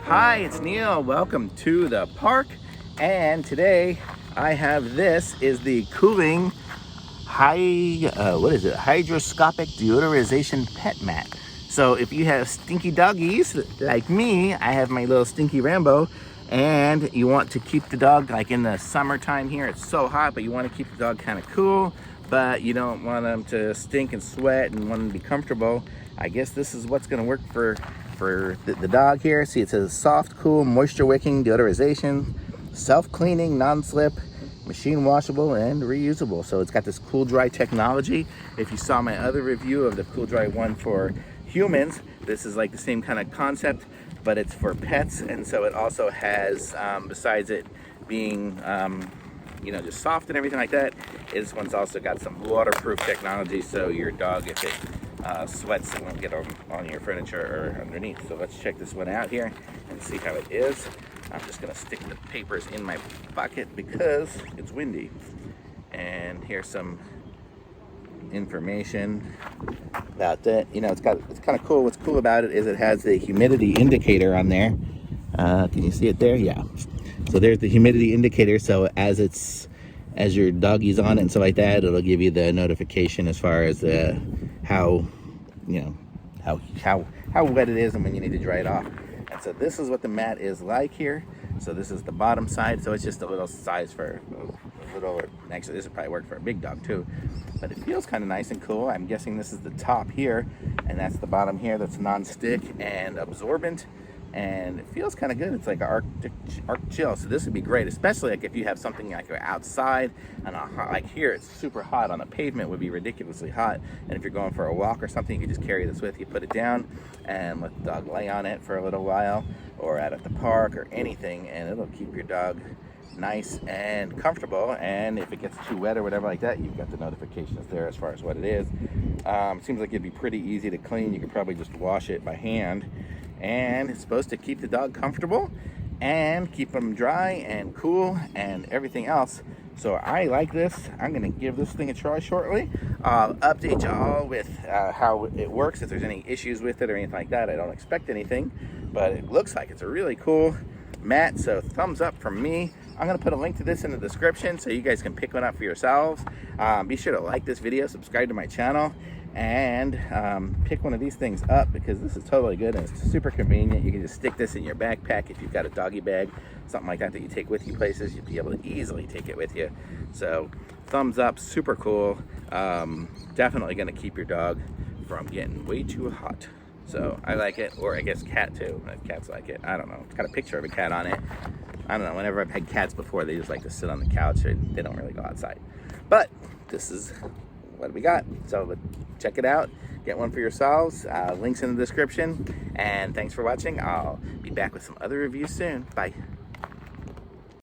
Hi, it's Neil. Welcome to the park. And today I have this is the cooling hydroscopic deodorization pet mat. So if you have stinky doggies like me, I have my little stinky Rambo, and you want to keep the dog, like in the summertime here, it's so hot, but you want to keep the dog kind of cool, but you don't want them to stink and sweat and want them to be comfortable. I guess this is what's going to work for the dog here. See, it says soft, cool, moisture wicking deodorization, self-cleaning, non-slip, machine washable, and reusable. So it's got this cool dry technology. If you saw my other review of the cool dry one for humans, this is like the same kind of concept, but it's for pets. And so it also has, besides it being just soft and everything like that, this one's also got some waterproof technology, so your dog, if it sweats, it won't get on your furniture or underneath. So let's check this one out here and see how it is. I'm just gonna stick the papers in my bucket because it's windy. And here's some information about that. It's kind of cool. What's cool about it is it has the humidity indicator on there. Can you see it there? Yeah. So there's the humidity indicator. So as your doggy's on it and stuff like that, it'll give you the notification as far as how wet it is and when you need to dry it off. And so this is what the mat is like here. So this is the bottom side. So it's just a little size for a little, actually this would probably work for a big dog too. But it feels kind of nice and cool. I'm guessing this is the top here, and that's the bottom here that's non-stick and absorbent. And it feels kind of good. It's like an Arctic chill. So this would be great, especially like if you have something like you're outside and like here, it's super hot. On the pavement would be ridiculously hot. And if you're going for a walk or something, you can just carry this with you, put it down and let the dog lay on it for a little while, or out at the park or anything, and it'll keep your dog nice and comfortable. And if it gets too wet or whatever like that, you've got the notifications there as far as what it is. Seems like it'd be pretty easy to clean. You could probably just wash it by hand. And it's supposed to keep the dog comfortable and keep them dry and cool and everything else. So I like this. I'm gonna give this thing a try shortly. I'll update y'all with how it works, if there's any issues with it or anything like that. I don't expect anything, but it looks like it's a really cool mat, so thumbs up from me. I'm gonna put a link to this in the description so you guys can pick one up for yourselves. Be sure to like this video, subscribe to my channel, and pick one of these things up because this is totally good and it's super convenient. You can just stick this in your backpack if you've got a doggy bag, something like that you take with you places. You'd be able to easily take it with you. So thumbs up, super cool. Definitely gonna keep your dog from getting way too hot. So I like it, or I guess cat too, if cats like it. I don't know. It's got a picture of a cat on it. I don't know, whenever I've had cats before, they just like to sit on the couch and they don't really go outside. But this is what we got. So check it out, get one for yourselves. Links in the description, and thanks for watching. I'll be back with some other reviews soon. Bye.